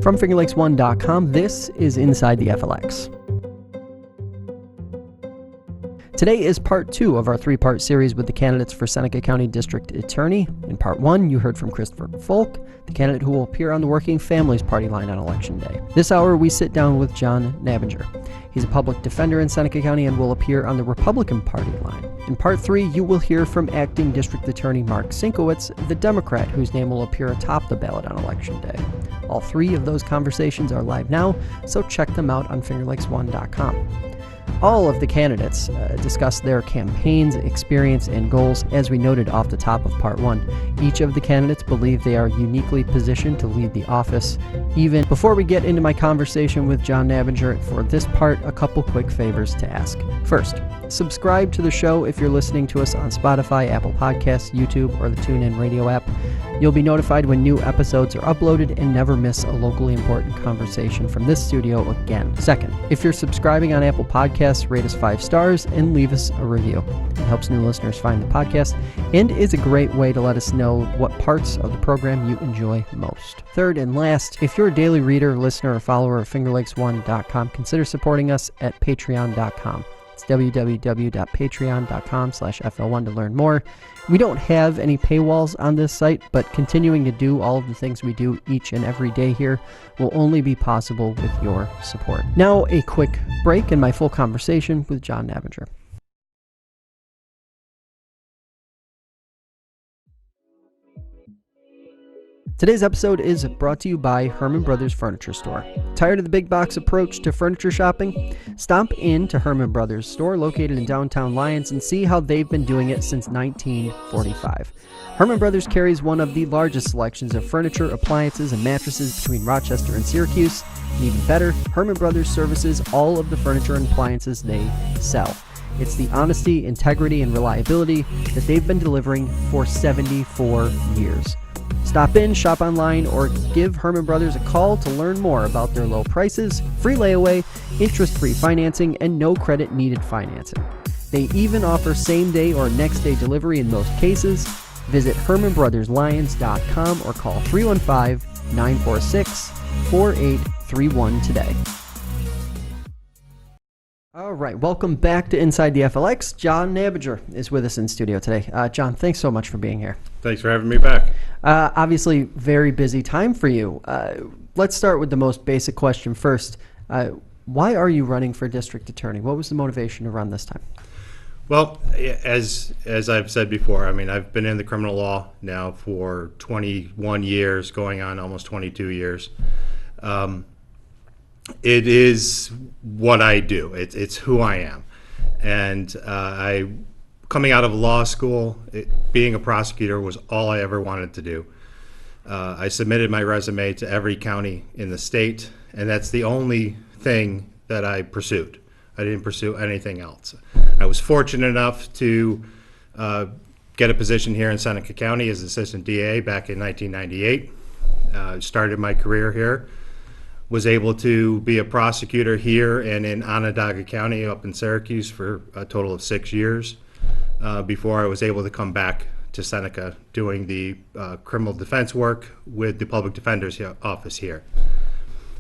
From FingerLakes1.com, this is Inside the FLX. Today is part 2 of our 3-part series with the candidates for Seneca County District Attorney. In part 1, you heard from Christopher Folk, the candidate who will appear on the Working Families Party line on Election Day. This hour, we sit down with John Nabinger. He's a public defender in Seneca County and will appear on the Republican Party line. In part 3, you will hear from Acting District Attorney Mark Sinkowitz, the Democrat whose name will appear atop the ballot on Election Day. All 3 of those conversations are live now, so check them out on FingerLakes1.com. All of the candidates discuss their campaigns, experience, and goals, as we noted off the top of part 1. Each of the candidates believe they are uniquely positioned to lead the office. Even before we get into my conversation with John Nabinger, for this part, a couple quick favors to ask. First, subscribe to the show if you're listening to us on Spotify, Apple Podcasts, YouTube, or the TuneIn Radio app. You'll be notified when new episodes are uploaded and never miss a locally important conversation from this studio again. Second, if you're subscribing on Apple Podcasts, rate us 5 stars and leave us a review. It helps new listeners find the podcast and is a great way to let us know what parts of the program you enjoy most. Third and last, if you're a daily reader, listener, or follower of FingerLakes1.com, consider supporting us at Patreon.com. It's www.patreon.com/FL1 to learn more. We don't have any paywalls on this site, but continuing to do all of the things we do each and every day here will only be possible with your support. Now, a quick break and my full conversation with John Nabinger. Today's episode is brought to you by Herman Brothers Furniture Store. Tired of the big box approach to furniture shopping? Stop in to Herman Brothers Store located in downtown Lyons and see how they've been doing it since 1945. Herman Brothers carries one of the largest selections of furniture, appliances, and mattresses between Rochester and Syracuse. And even better, Herman Brothers services all of the furniture and appliances they sell. It's the honesty, integrity, and reliability that they've been delivering for 74 years. Stop in, shop online, or give Herman Brothers a call to learn more about their low prices, free layaway, interest-free financing, and no credit needed financing. They even offer same-day or next-day delivery in most cases. Visit HermanBrothersLyons.com or call 315-946-4831 today. All right, welcome back to Inside the FLX. John Nabinger is with us in studio today. John, thanks so much for being here. Thanks for having me back. Obviously, very busy time for you. Let's start with the most basic question first. Why are you running for district attorney? What was the motivation to run this time? Well, as I've said before, I mean, I've been in the criminal law now for 21 years, going on almost 22 years. It is what I do. It's who I am. And coming out of law school, being a prosecutor was all I ever wanted to do. I submitted my resume to every county in the state, and that's the only thing that I pursued. I didn't pursue anything else. I was fortunate enough to get a position here in Seneca County as assistant DA back in 1998. Started my career here. Was able to be a prosecutor here and in Onondaga County up in Syracuse for a total of 6 years before I was able to come back to Seneca doing the criminal defense work with the public defender's office here.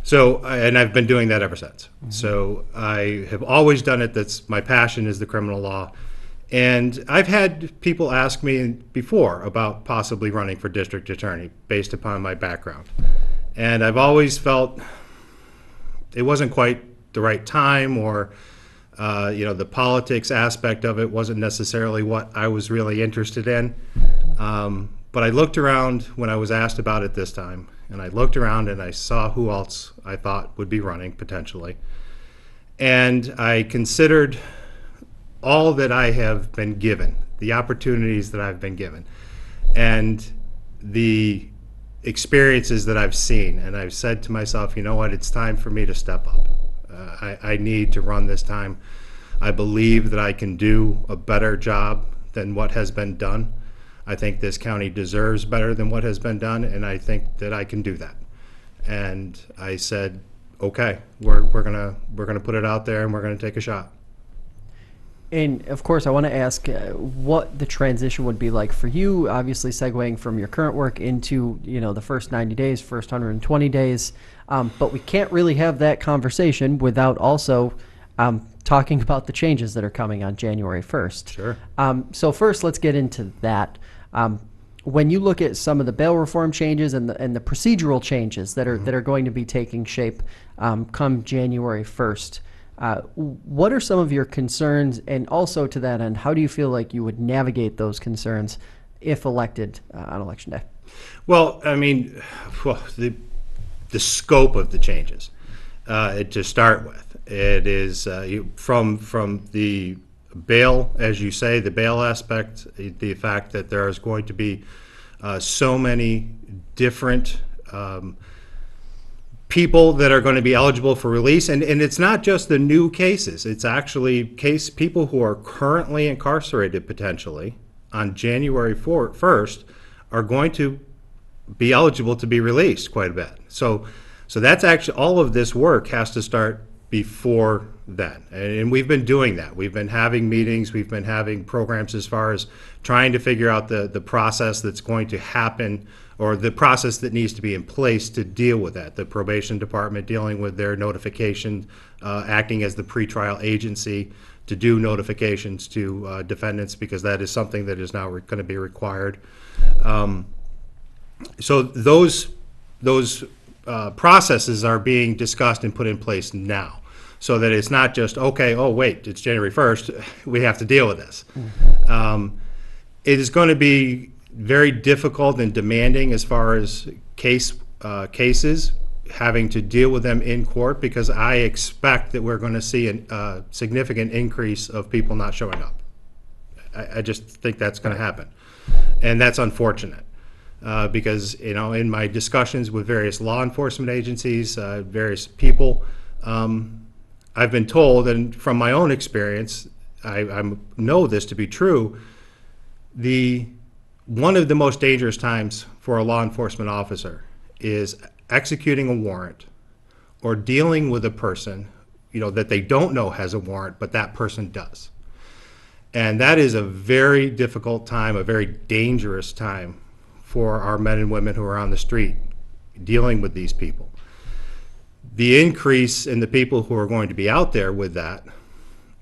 So, and I've been doing that ever since. Mm-hmm. So I have always done it. That's my passion, is the criminal law. And I've had people ask me before about possibly running for district attorney based upon my background. And I've always felt it wasn't quite the right time, or the politics aspect of it wasn't necessarily what I was really interested in. But I looked around when I was asked about it this time, and I looked around and I saw who else I thought would be running potentially. And I considered all that I have been given, the opportunities that I've been given, and the experiences that I've seen, and I've said to myself, you know what, it's time for me to step up. I need to run this time. I believe that I can do a better job than what has been done. I think this county deserves better than what has been done, and I think that I can do that. And I said, okay, we're gonna put it out there, and we're gonna take a shot. And of course, I want to ask what the transition would be like for you, obviously segueing from your current work into, the first 90 days, first 120 days. But we can't really have that conversation without also talking about the changes that are coming on January 1st. Sure. So first, let's get into that. When you look at some of the bail reform changes and the procedural changes that are going to be taking shape come January 1st, what are some of your concerns? And also to that end, how do you feel like you would navigate those concerns if elected on Election Day? Well, I mean, the scope of the changes, to start with, it is from the bail, as you say, the bail aspect, the fact that there is going to be so many different people that are going to be eligible for release, and it's not just the new cases. It's actually people who are currently incarcerated potentially on January 1st are going to be eligible to be released quite a bit. So that's actually, all of this work has to start before then, and we've been doing that. We've been having meetings, we've been having programs as far as trying to figure out the process that's going to happen, or the process that needs to be in place to deal with that. The probation department dealing with their notification, acting as the pretrial agency to do notifications to defendants, because that is something that is now going to be required. So those processes are being discussed and put in place now, so that it's not just, okay, oh wait, it's January 1st, we have to deal with this. It is going to be very difficult and demanding as far as cases, having to deal with them in court, because I expect that we're going to see a significant increase of people not showing up. I just think that's going to happen, and that's unfortunate. Because in my discussions with various law enforcement agencies, various people, I've been told, and from my own experience, I know this to be true, one of the most dangerous times for a law enforcement officer is executing a warrant or dealing with a person, that they don't know has a warrant, but that person does. And that is a very difficult time, a very dangerous time for our men and women who are on the street dealing with these people. The increase in the people who are going to be out there with that,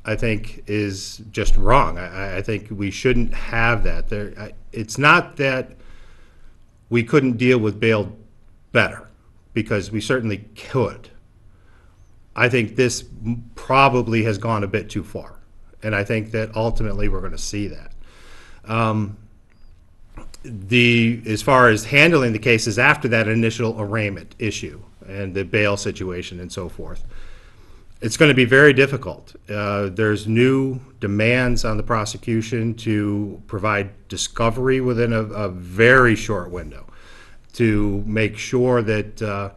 I think, is just wrong. I think we shouldn't have that. It's not that we couldn't deal with bail better, because we certainly could. I think this probably has gone a bit too far, and I think that ultimately we're going to see that. As far as handling the cases after that initial arraignment issue and the bail situation and so forth, it's going to be very difficult. There's new demands on the prosecution to provide discovery within a very short window, to make sure that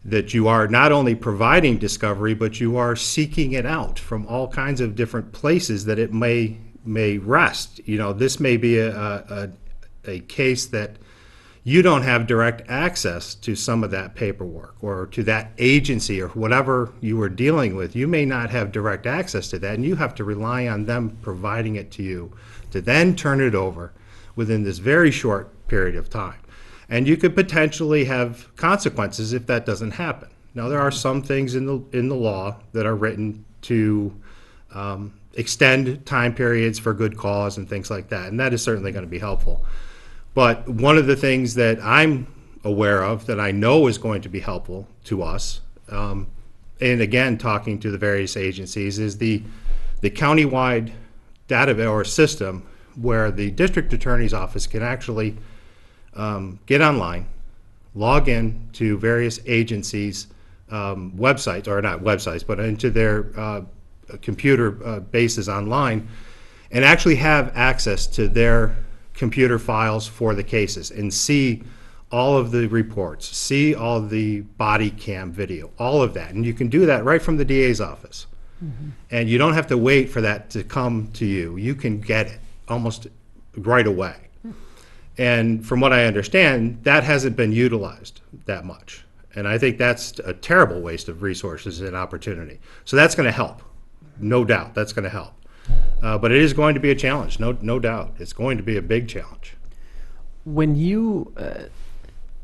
that you are not only providing discovery, but you are seeking it out from all kinds of different places that it may rest. This may be a case that you don't have direct access to some of that paperwork, or to that agency, or whatever you are dealing with. You may not have direct access to that, and you have to rely on them providing it to you to then turn it over within this very short period of time. And you could potentially have consequences if that doesn't happen. Now, there are some things in the law that are written to extend time periods for good cause and things like that, and that is certainly going to be helpful. But one of the things that I'm aware of that I know is going to be helpful to us, and again, talking to the various agencies, is the countywide database or system where the district attorney's office can actually get online, log in to various agencies' websites, or not websites, but into their computer bases online, and actually have access to their computer files for the cases and see all of the reports, see all the body cam video, all of that. And you can do that right from the DA's office. Mm-hmm. And you don't have to wait for that to come to you. You can get it almost right away. And from what I understand, that hasn't been utilized that much. And I think that's a terrible waste of resources and opportunity. So that's going to help. No doubt, that's going to help. But it is going to be a challenge, no doubt. It's going to be a big challenge. When you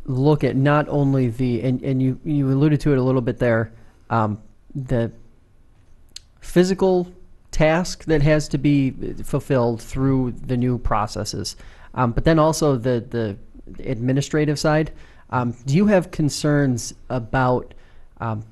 look at not only and you alluded to it a little bit there, the physical task that has to be fulfilled through the new processes, but then also the administrative side. Do you have concerns about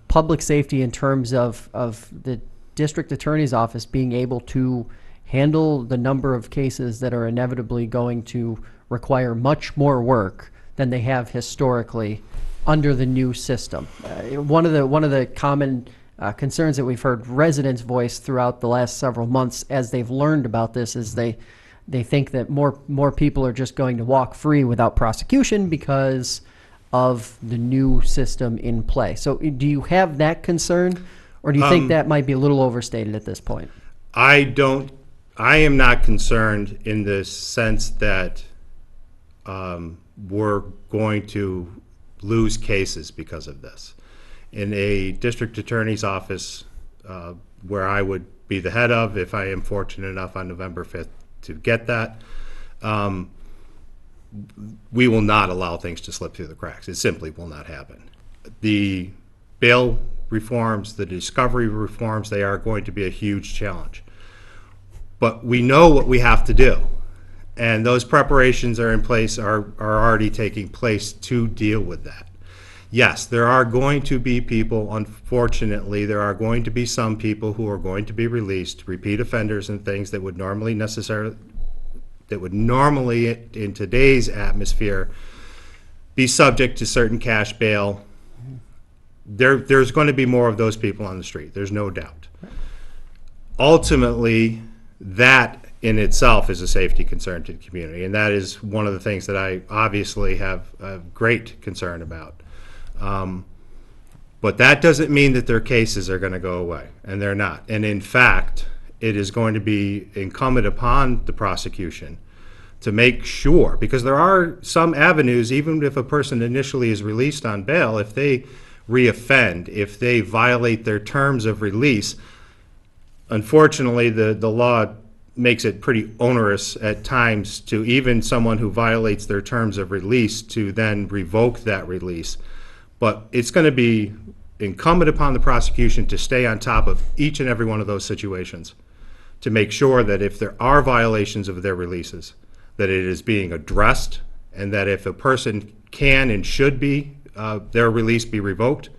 public safety in terms of the district attorney's office being able to handle the number of cases that are inevitably going to require much more work than they have historically under the new system? One of the common concerns that we've heard residents voice throughout the last several months as they've learned about this is they think that more people are just going to walk free without prosecution because of the new system in play. So do you have that concern, or do you think that might be a little overstated at this point? I am not concerned in the sense that we're going to lose cases because of this. In a district attorney's office, where I would be the head of, if I am fortunate enough on November 5th to get that, we will not allow things to slip through the cracks. It simply will not happen. The bail reforms, the discovery reforms, they are going to be a huge challenge. But we know what we have to do, and those preparations are in place, are already taking place to deal with that. Yes, there are going to be people, unfortunately, there are going to be some people who are going to be released, repeat offenders and things that would normally in today's atmosphere be subject to certain cash bail. There's going to be more of those people on the street, there's no doubt. Ultimately, that in itself is a safety concern to the community, and that is one of the things that I obviously have a great concern about. But that doesn't mean that their cases are going to go away, and they're not. And in fact, it is going to be incumbent upon the prosecution to make sure, because there are some avenues, even if a person initially is released on bail, if they reoffend, if they violate their terms of release, unfortunately, the law makes it pretty onerous at times to even someone who violates their terms of release to then revoke that release. But it's going to be incumbent upon the prosecution to stay on top of each and every one of those situations to make sure that if there are violations of their releases, that it is being addressed, and that if a person can and should be, their release be revoked,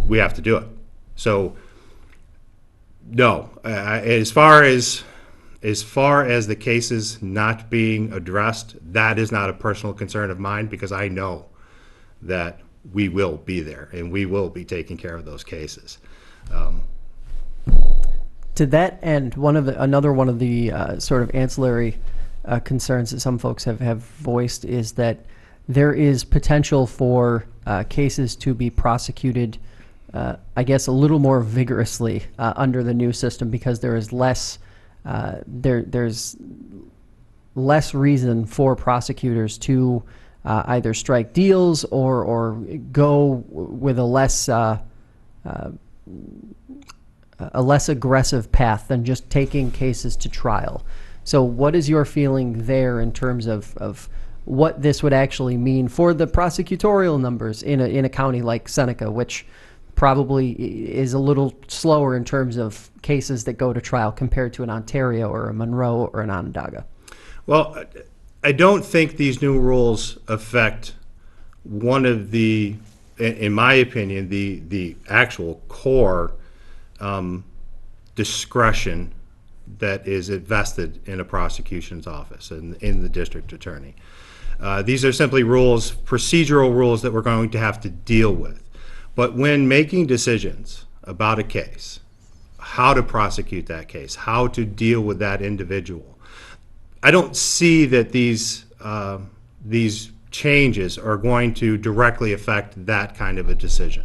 we have to do it. So, no, as far as the cases not being addressed, that is not a personal concern of mine, because I know that we will be there and we will be taking care of those cases. To that end, another one of the sort of ancillary concerns that some folks have voiced is that there is potential for cases to be prosecuted, I guess, a little more vigorously under the new system, because there is less there's less reason for prosecutors to either strike deals or go with a less aggressive path than just taking cases to trial. So what is your feeling there in terms of what this would actually mean for the prosecutorial numbers in a county like Seneca, which probably is a little slower in terms of cases that go to trial compared to an Ontario or a Monroe or an Onondaga? Well, I don't think these new rules affect one of the, in my opinion, the actual core discretion that is invested in a prosecution's office and in the district attorney. These are simply rules, procedural rules that we're going to have to deal with. But when making decisions about a case, how to prosecute that case, how to deal with that individual, I don't see that these changes are going to directly affect that kind of a decision.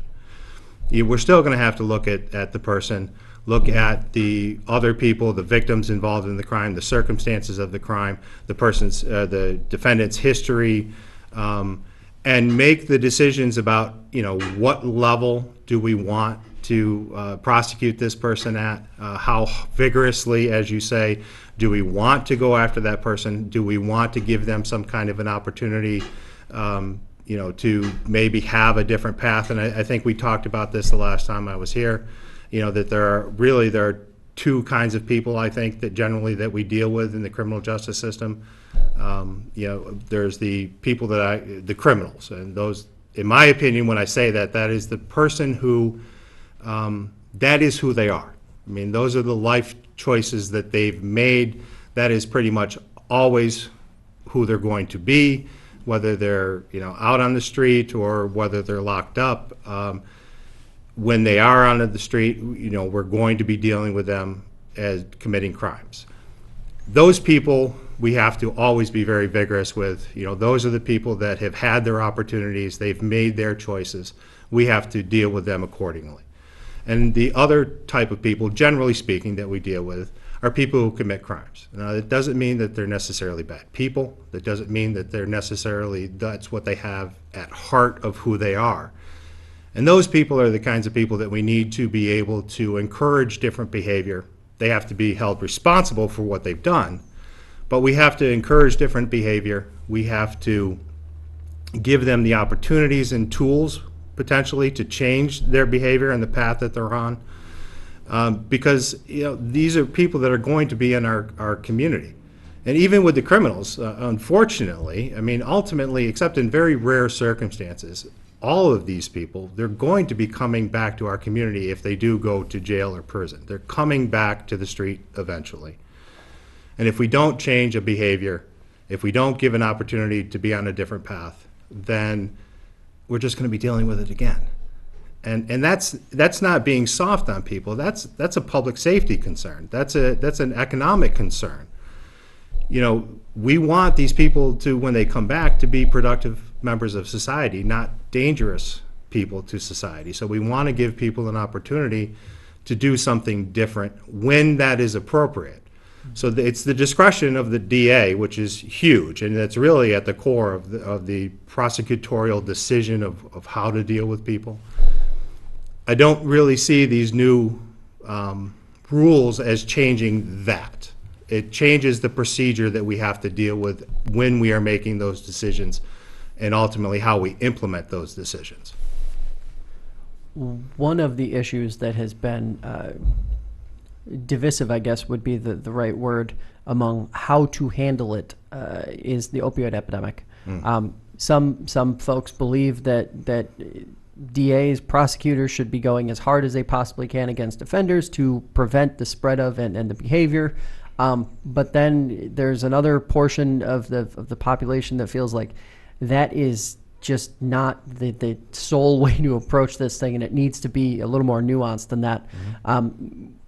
We're still going to have to look at the person, look at the other people, the victims involved in the crime, the circumstances of the crime, the defendant's history, and make the decisions about, what level do we want to prosecute this person at? How vigorously, as you say, do we want to go after that person? Do we want to give them some kind of an opportunity, to maybe have a different path? And I think we talked about this the last time I was here, that there are two kinds of people, I think, that we deal with in the criminal justice system. There's the people the criminals, and those, in my opinion, when I say that is the person who, that is who they are. I mean, those are the life choices that they've made. That is pretty much always who they're going to be, whether they're, out on the street or whether they're locked up. When they are on the street, we're going to be dealing with them as committing crimes. Those people we have to always be very vigorous with. Those are the people that have had their opportunities, they've made their choices. We have to deal with them accordingly. And the other type of people, generally speaking, that we deal with are people who commit crimes. Now, it doesn't mean that they're necessarily bad people. That doesn't mean that that's what they have at heart of who they are. And those people are the kinds of people that we need to be able to encourage different behavior. They have to be held responsible for what they've done, but we have to encourage different behavior. We have to give them the opportunities and tools, potentially, to change their behavior and the path that they're on. Because these are people that are going to be in our community. And even with the criminals, unfortunately, ultimately, except in very rare circumstances, all of these people, they're going to be coming back to our community if they do go to jail or prison. They're coming back to the street eventually. And if we don't change a behavior, if we don't give an opportunity to be on a different path, then we're just going to be dealing with it again. And that's not being soft on people. That's a public safety concern. That's an economic concern. We want these people to, when they come back, to be productive members of society, not dangerous people to society. So we want to give people an opportunity to do something different when that is appropriate. So it's the discretion of the DA, which is huge, and that's really at the core of the prosecutorial decision of how to deal with people. I don't really see these new rules as changing that. It changes the procedure that we have to deal with when we are making those decisions, and ultimately how we implement those decisions. One of the issues that has been divisive, I guess would be the right word, among how to handle it is the opioid epidemic. Some folks believe that DAs, prosecutors should be going as hard as they possibly can against offenders to prevent the spread of and the behavior. But then there's another portion of the population that feels like that is just not the sole way to approach this thing, and it needs to be a little more nuanced than that.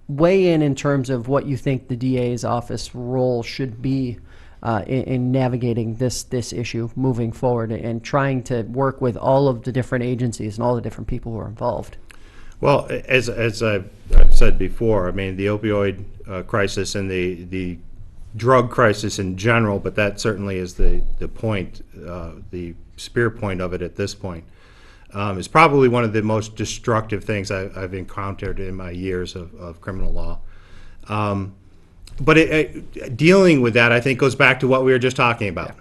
Weigh in terms of what you think the DA's office role should be in navigating this issue moving forward and trying to work with all of the different agencies and all the different people who are involved. Well, as I've said before, the opioid crisis and the drug crisis in general, but that certainly is the point, the spear point of it at this point, is probably one of the most destructive things I've encountered in my years of criminal law. But dealing with that, I think, goes back to what we were just talking about.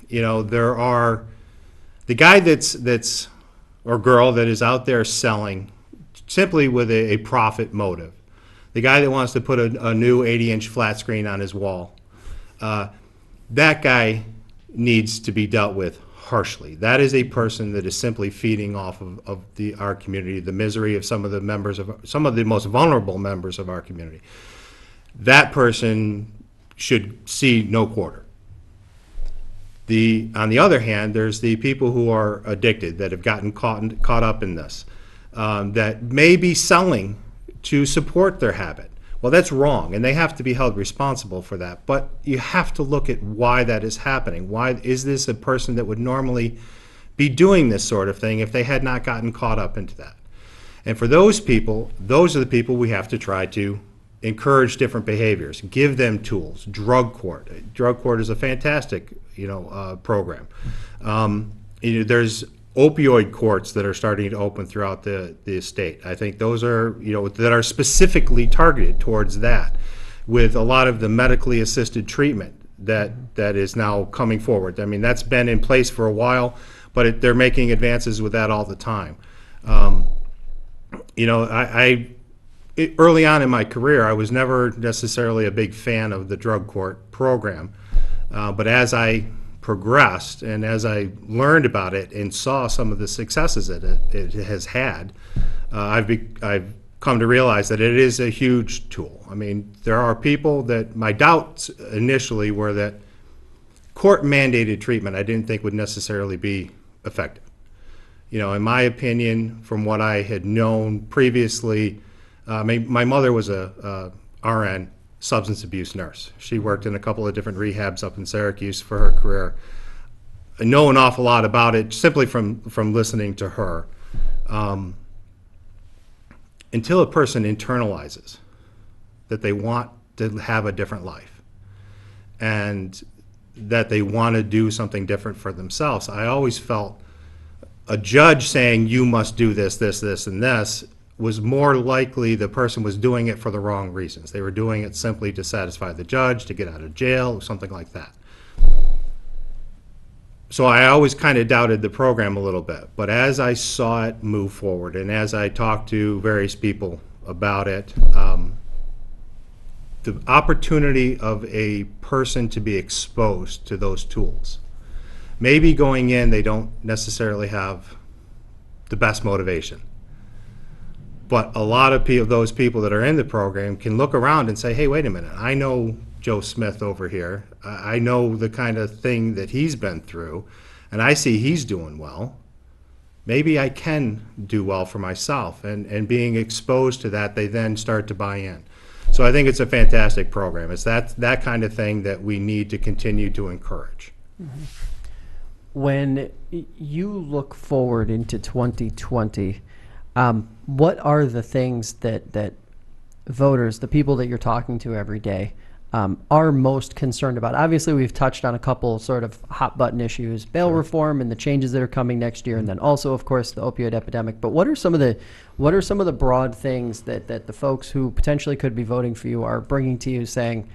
Yeah. There are the guy that's or girl that is out there selling simply with a profit motive. The guy that wants to put a new 80-inch flat screen on his wall. That guy needs to be dealt with harshly. That is a person that is simply feeding off of our community, the misery of some of the most vulnerable members of our community. That person should see no quarter. On the other hand, there's the people who are addicted, that have gotten caught up in this, that may be selling to support their habit. Well, that's wrong, and they have to be held responsible for that. But you have to look at why that is happening. Why is this a person that would normally be doing this sort of thing if they had not gotten caught up into that? And for those people, those are the people we have to try to encourage different behaviors, give them tools. Drug court is a fantastic, program. There's opioid courts that are starting to open throughout the state. I think those are, that are specifically targeted towards that, with a lot of the medically assisted treatment that is now coming forward. I mean, that's been in place for a while, but they're making advances with that all the time. Early on in my career, I was never necessarily a big fan of the drug court program, but as I progressed and as I learned about it and saw some of the successes that it has had, I've come to realize that it is a huge tool. I mean, there are people that my doubts initially were that court-mandated treatment I didn't think would necessarily be effective. In my opinion, from what I had known previously, my mother was a RN substance abuse nurse. She worked in a couple of different rehabs up in Syracuse for her career. I know an awful lot about it simply from listening to her. Until a person internalizes that they want to have a different life and that they want to do something different for themselves, I always felt a judge saying you must do this, this, this, and this was more likely the person was doing it for the wrong reasons. They were doing it simply to satisfy the judge, to get out of jail, or something like that. So I always kind of doubted the program a little bit. But as I saw it move forward and as I talked to various people about it, the opportunity of a person to be exposed to those tools, maybe going in they don't necessarily have the best motivation. But a lot of those people that are in the program can look around and say, hey, wait a minute, I know Joe Smith over here. I know the kind of thing that he's been through, and I see he's doing well. Maybe I can do well for myself. And being exposed to that, they then start to buy in. So I think it's a fantastic program. It's that kind of thing that we need to continue to encourage. Mm-hmm. When you look forward into 2020, what are the things that voters, the people that you're talking to every day, are most concerned about? Obviously, we've touched on a couple sort of hot button issues, bail reform and the changes that are coming next year, and then also, of course, the opioid epidemic. But what are some of the broad things that the folks who potentially could be voting for you are bringing to you, saying,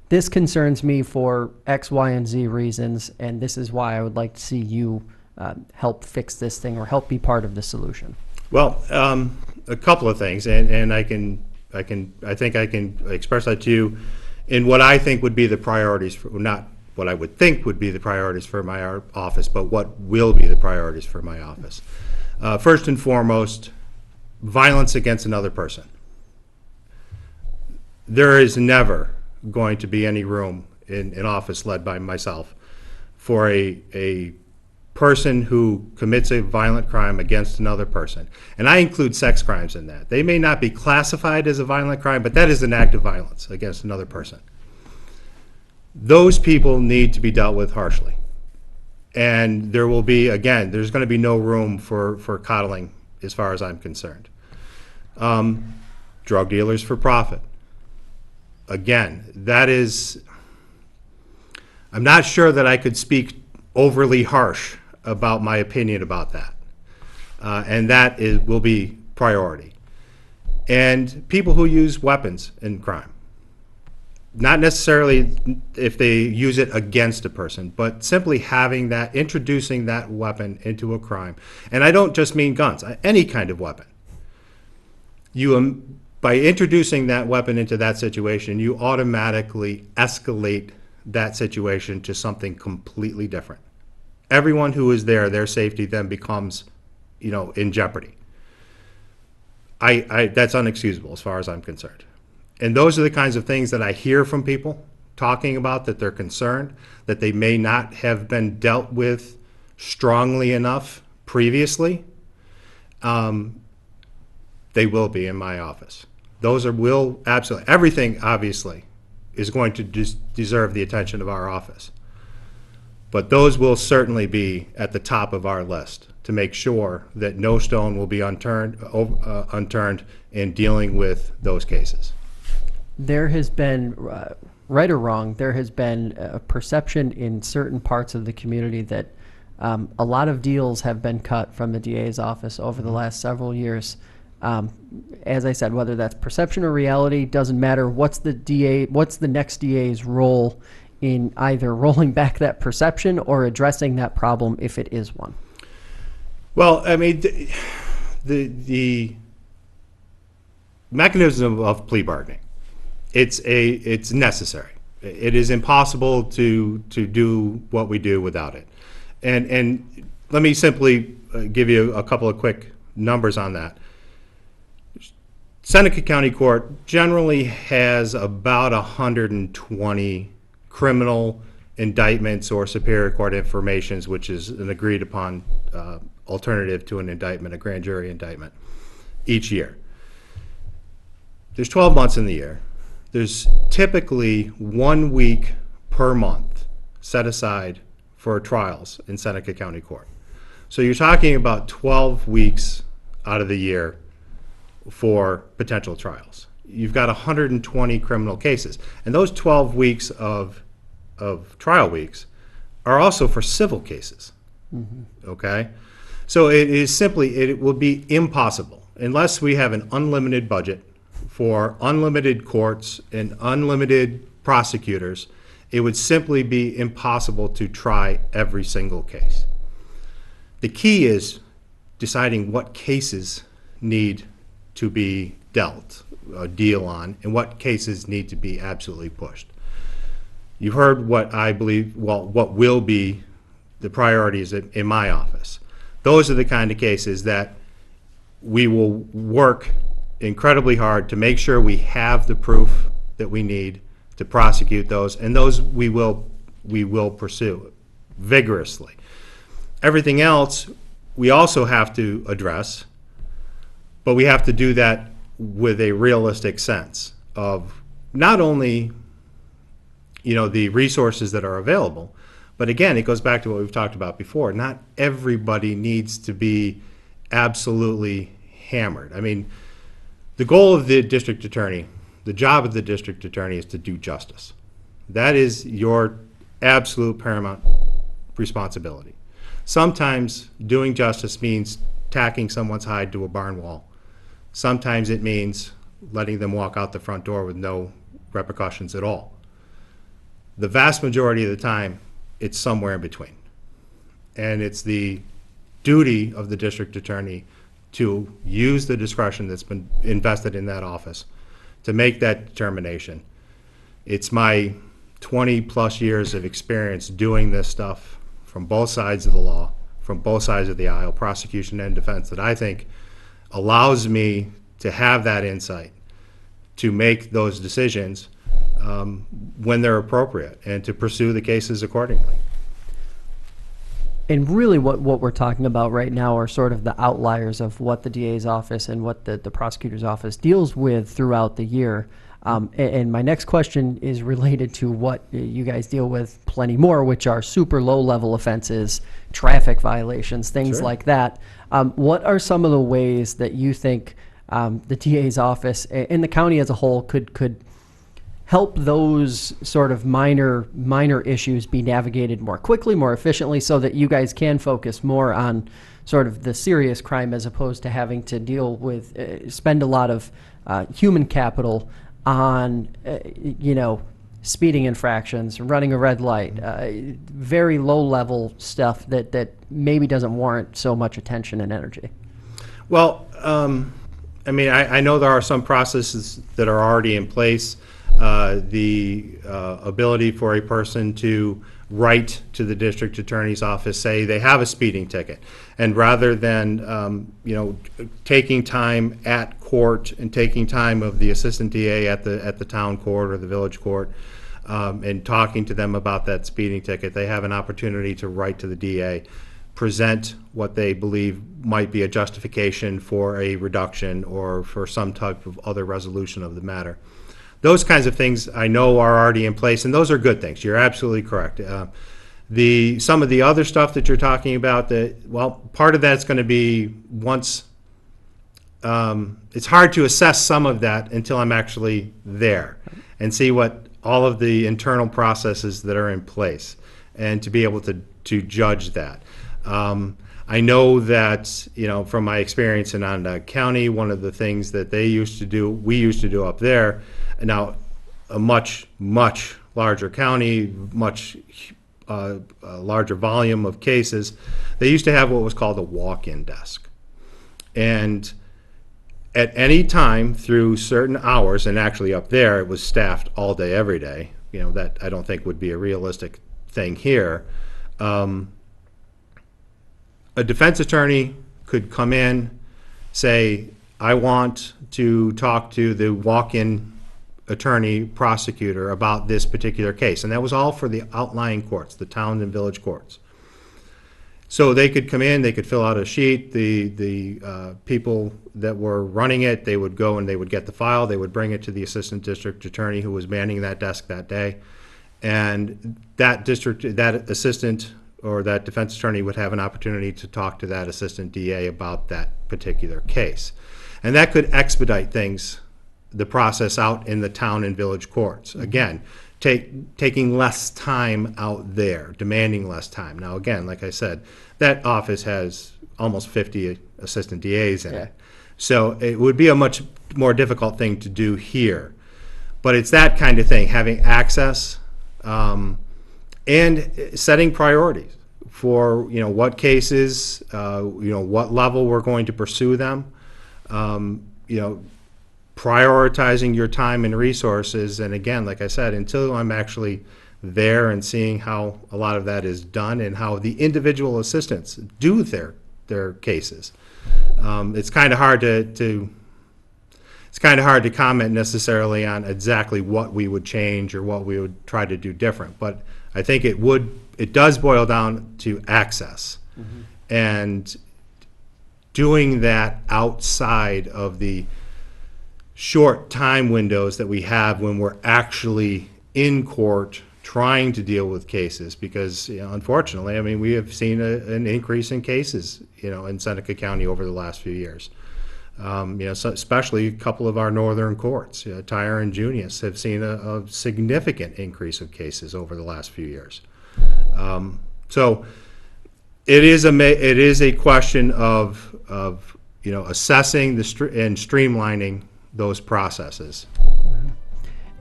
this concerns me for X, Y, and Z reasons, and this is why I would like to see you help fix this thing or help be part of the solution? Well, a couple of things, and I think I can express that to you in what I think would be the priorities, not what I would think would be the priorities for my office, but what will be the priorities for my office. First and foremost, violence against another person. There is never going to be any room in an office led by myself for a person who commits a violent crime against another person. And I include sex crimes in that. They may not be classified as a violent crime, but that is an act of violence against another person. Those people need to be dealt with harshly. And there will be, again, there's going to be no room for coddling as far as I'm concerned. Drug dealers for profit. Again, that is, I'm not sure that I could speak overly harsh about my opinion about that. And that will be priority. And people who use weapons in crime. Not necessarily if they use it against a person, but simply having that, introducing that weapon into a crime. And I don't just mean guns, any kind of weapon. By introducing that weapon into that situation, you automatically escalate that situation to something completely different. Everyone who is there, their safety then becomes, in jeopardy. That's unexcusable as far as I'm concerned. And those are the kinds of things that I hear from people talking about, that they're concerned, that they may not have been dealt with strongly enough previously. They will be in my office. Will absolutely, everything obviously is going to deserve the attention of our office. But those will certainly be at the top of our list to make sure that no stone will be unturned in dealing with those cases. There has been, right or wrong, there has been a perception in certain parts of the community that A lot of deals have been cut from the DA's office over the last several years. As I said, whether that's perception or reality, doesn't matter. What's the next DA's role in either rolling back that perception or addressing that problem if it is one? Well, I mean, the mechanism of plea bargaining, it's necessary. It is impossible to do what we do without it. And let me simply give you a couple of quick numbers on that. Seneca County Court generally has about 120 criminal indictments or Superior Court informations, which is an agreed upon alternative to an indictment, a grand jury indictment, each year. There's 12 months in the year. There's typically 1 week per month set aside for trials in Seneca County Court. So you're talking about 12 weeks out of the year for potential trials. You've got 120 criminal cases, and those 12 weeks of trial weeks are also for civil cases. Okay? So it will be impossible unless we have an unlimited budget for unlimited courts and unlimited prosecutors. It would simply be impossible to try every single case. The key is deciding what cases need to be dealt a deal on and what cases need to be absolutely pushed. You've heard what I believe, what will be the priorities in my office. Those are the kind of cases that we will work incredibly hard to make sure we have the proof that we need to prosecute those, and those we will pursue vigorously. Everything else we also have to address, but we have to do that with a realistic sense of not only the resources that are available, but again, it goes back to what we've talked about before. Not everybody needs to be absolutely hammered. I mean, the goal of the district attorney, the job of the district attorney, is to do justice. That is your absolute paramount responsibility. Sometimes doing justice means tacking someone's hide to a barn wall. Sometimes it means letting them walk out the front door with no repercussions at all. The vast majority of the time, it's somewhere in between. And it's the duty of the district attorney to use the discretion that's been invested in that office to make that determination. It's my 20 plus years of experience doing this stuff from both sides of the law, from both sides of the aisle, prosecution and defense, that I think allows me to have that insight to make those decisions when they're appropriate and to pursue the cases accordingly. And really what we're talking about right now are sort of the outliers of what the DA's office and what the prosecutor's office deals with throughout the year. And my next question is related to what you guys deal with plenty more, which are super low-level offenses, traffic violations, things Sure. like that. What are some of the ways that you think the DA's office and the county as a whole could help those sort of minor issues be navigated more quickly, more efficiently, so that you guys can focus more on sort of the serious crime as opposed to having to deal with, spend a lot of human capital on, speeding infractions, running a red light, very low-level stuff that maybe doesn't warrant so much attention and energy? Well, I know there are some processes that are already in place. The ability for a person to write to the district attorney's office, say they have a speeding ticket, and rather than taking time at court and taking time of the assistant DA at the town court or the village court and talking to them about that speeding ticket, they have an opportunity to write to the DA, present what they believe might be a justification for a reduction or for some type of other resolution of the matter. Those kinds of things I know are already in place, and those are good things. You're absolutely correct. Some of the other stuff that you're talking about, part of that's going to be once. It's hard to assess some of that until I'm actually there and see what all of the internal processes that are in place, and to be able to judge that. I know that, from my experience in Onondaga County, one of the things that we used to do up there, now a much, much larger county, much larger volume of cases, they used to have what was called a walk-in desk. And at any time through certain hours, and actually up there it was staffed all day, every day, that I don't think would be a realistic thing here. A defense attorney could come in, say, I want to talk to the walk-in attorney prosecutor about this particular case. And that was all for the outlying courts, the town and village courts. So they could come in, they could fill out a sheet. The people that were running it, they would go and they would get the file. They would bring it to the assistant district attorney who was manning that desk that day. And that assistant or that defense attorney would have an opportunity to talk to that assistant DA about that particular case. And that could expedite the process out in the town and village courts. Again, taking less time out there, demanding less time. Now, again, like I said, that office has almost 50 assistant DAs in it. So it would be a much more difficult thing to do here. But it's that kind of thing, having access, and setting priorities for what cases, what level we're going to pursue them, prioritizing your time and resources. And again, like I said, until I'm actually there and seeing how a lot of that is done and how the individual assistants do their cases, it's kind of hard to comment necessarily on exactly what we would change or what we would try to do different. But I think it does boil down to access, and doing that outside of the short time windows that we have when we're actually in court trying to deal with cases. Because unfortunately, we have seen an increase in cases in Seneca County over the last few years. So especially a couple of our northern courts, Tyre and Junius, have seen a significant increase of cases over the last few years. So it is a question of assessing and streamlining those processes.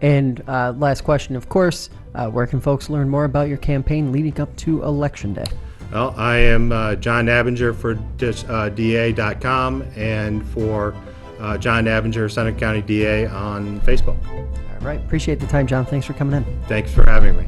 And last question, of course, where can folks learn more about your campaign leading up to Election Day? Well, I am John Nabinger for DA.com and for John Nabinger, Seneca County DA on Facebook. All right. Appreciate the time, John. Thanks for coming in. Thanks for having me.